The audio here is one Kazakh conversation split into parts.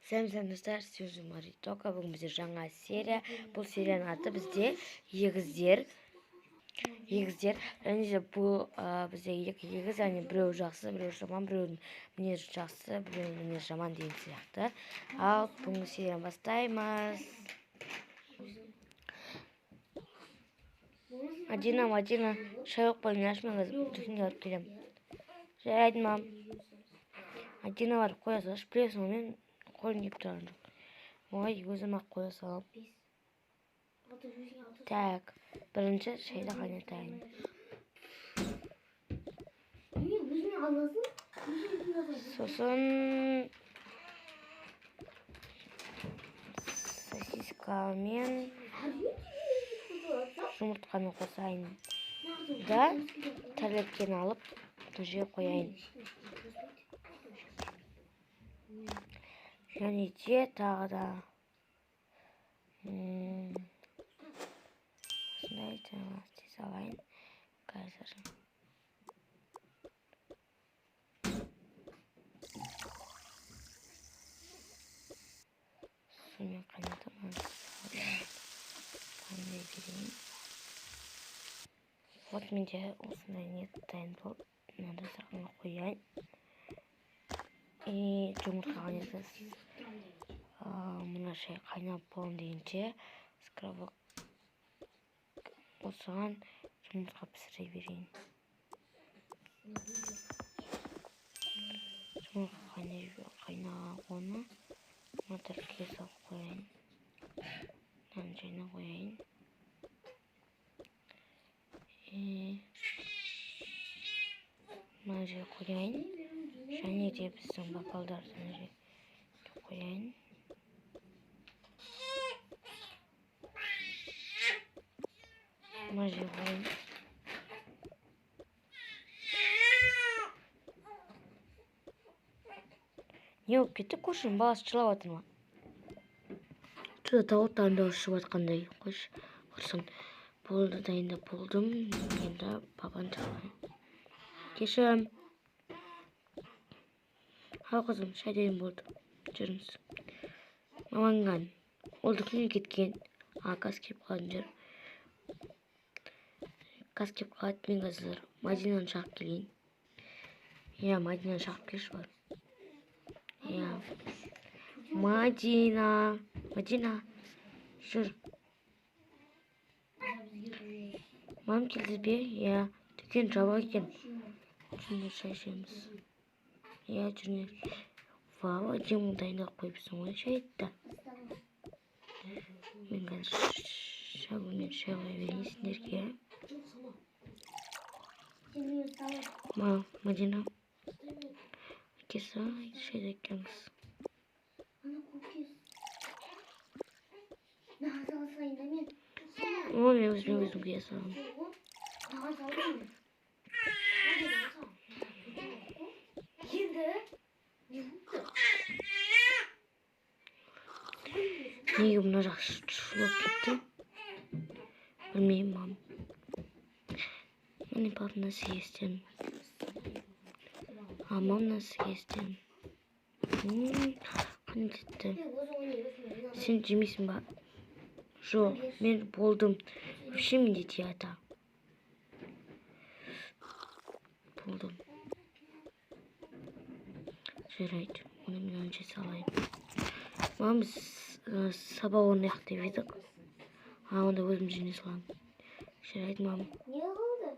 Сәлем достар, сөзім Маритока. Бүгін бізде жаңа серия. Бұл серияның аты бізде егіздер. Және де бұл бізде екі егіз, яғни біреу жақсы, біреу жаман, біреудің мінезі жақсы, біреудің мінезі жаман деген сияқты. Ал бүгінгі серияны бастаймыз. Мадина, шай оқпай ашпен дүкенге алып келем. Жарайды, мам. Мадина бар, қоя салшы, білесің, мен қолын кеп тұрған жоқ. Ой, өзім-ақ қоя салам. Так, бірінші шайды қайнатайын. Сосын сосискамен жұмыртқаны қосайын. Да, тәрелкені алып, жерге қояйын. Және де тағы да осындай тез алайын. Қазір сумен қайнатамын. Қайнай берейін. Вот менде осындай не дайын болып, мынандай сақынға қояйын. И жұмыртқа қайнатасыз. Мына шай қайнап болын дейінше скрабок осыған жұмыртқа пісіре берейін. Жұмыртқа қайнаған оны мына тәрелкеге салып қояйын. Мынаны жайна қояйын. Мына жерге қояйын. Және де біздің бокалдарды мына жерге қояйын. Мына жерге қояйын. Не болып кетті? Көршінің баласы жылап жатыр ма? Шуда тауықтардың дауысы шығып жатқандай. Қойшы, құрсын. Болды, дайындап болдым. Енді папаны шақырайын. Кешірім. Ал қызым, шай дайын болды. Жүріңіз. Мамаңған. Ол дүкенге кеткен. Газ кеп қалатын жүр. Газ кеп қалады, мен қазір Мадинаны шақырып келейін. Я, Мадинаны шақырып келші бар. Я. Мадина, жүр. Мам келді бе? Я, дүкен жабық екен. Жүріңдер шай ішеміз. Я, жүріңдер. Вау, әдемі дайындап қойыпсың ғой шайды. Мен қазір шабымен шай қоя берейін сендерге. Мадина. Әкесі шайды әкеңіз. Мен өзім күйе салам. Неге мына жақ шулап кетті? Білмеймін, мам. Мен папа насыға естен. Мам насыға естен. Қане детті. Сен жемейсің ба? Жоқ, мен болдым. Вообще менде тията. Болдым. Жарайды, оны мен önce салайын. Мам, сабақ орны аяқ деп едік. Онда өзім жіне салам. Жарайды, мам. Не болды?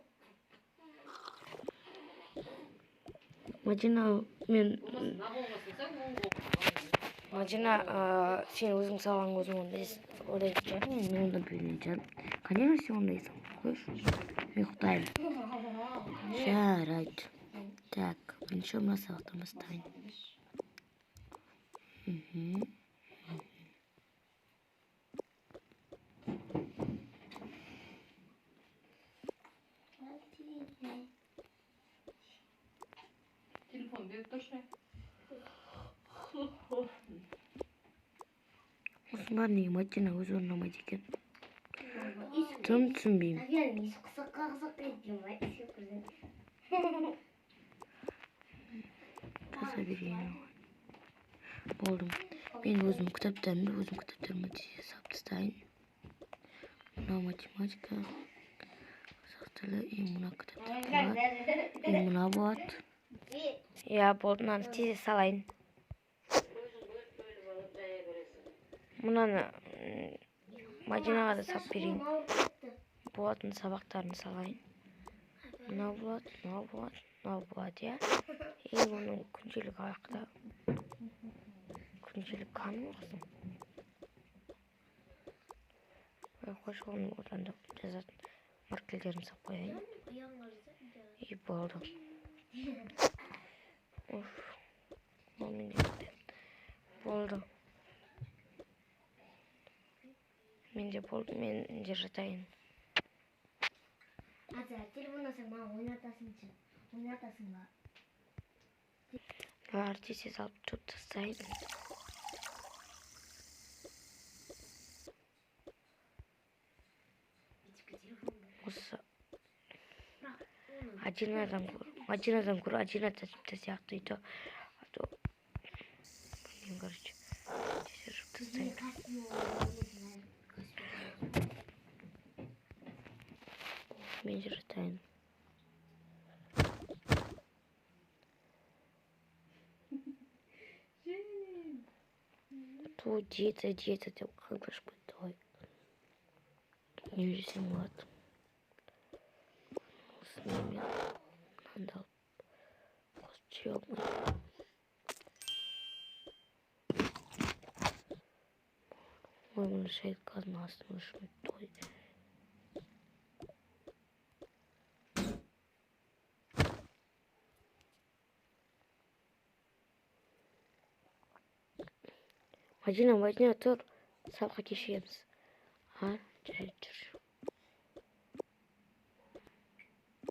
Мадина, сен өзің салған өзің ондайсың жарым, мен онда бөліне жарым. Конечно, сен ондайсың. Қойшы, мен құтайым. Жарайды. Так, бірінші мына сабақтан бастайын. Телефон беріп тұршы. Осындар неге Мадина өз орнамайды екен? Тым түсінбеймін. Жаза берейін. болдым. Мен өзім кітаптарыма тез салып тастайын. Мына математика, қазақ тілі, мына кітаптар болады. Мына болады. Я болды, мынаны тез салайын. Мынаны Мадинаға да салып берейін. Болатын сабақтарын салайын. Мынау болады, я. Оның күнделік аяқта. Күнделік қаным оқысын. Қош оны одан да жазатын маркерлерін салып қояйын. И болды. Болды. Менде болды, мен де жатайын. Телефон алсаң маған ойнатасың ба? Бәрі тез алып тұрып тастайын. Осы Мадинадан көрі, Мадинада тіпті сияқты үйді. Мен, короче, тез жүріп тастайын. Мен де жатайын. То диета деп қаңғырып кетті ғой. Не жесем болады. Осымен мен мынанды алып қосып жей алмаймын. Ой, мұны шай газдың астына ұшып кетті ғой. Мадина, тұр. Сабаққа кешігеміз. Жарайды, жүр.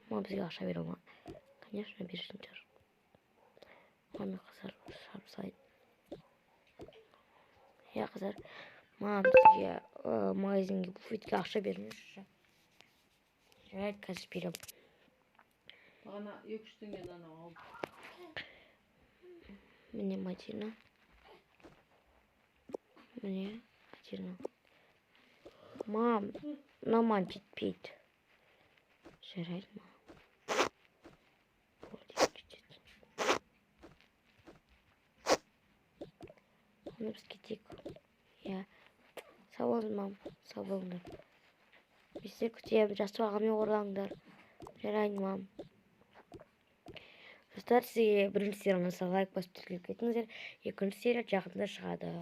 Мама бізге ақша бере ма? Конечно, берсін жүр. Мама қыздар шарп сайын. Я қыздар, мама бізге магазинге буфетке ақша бермеші. Жарайды, қазір берем. Бағана 2-3 теңге дана алып. Міне Мадина. Міне Мадина. Мам, маман жетпейді. Жарайды, мам. Оны біз кетейік. Я. Сау болыңыз, мам. Сау болыңдар. Бізде күтемін. Жастық ағамен оралыңдар. Жарайды, мам. Достар, сізге бірінші серияны лайк басып кетіңіздер. Екінші серия жақында шығады.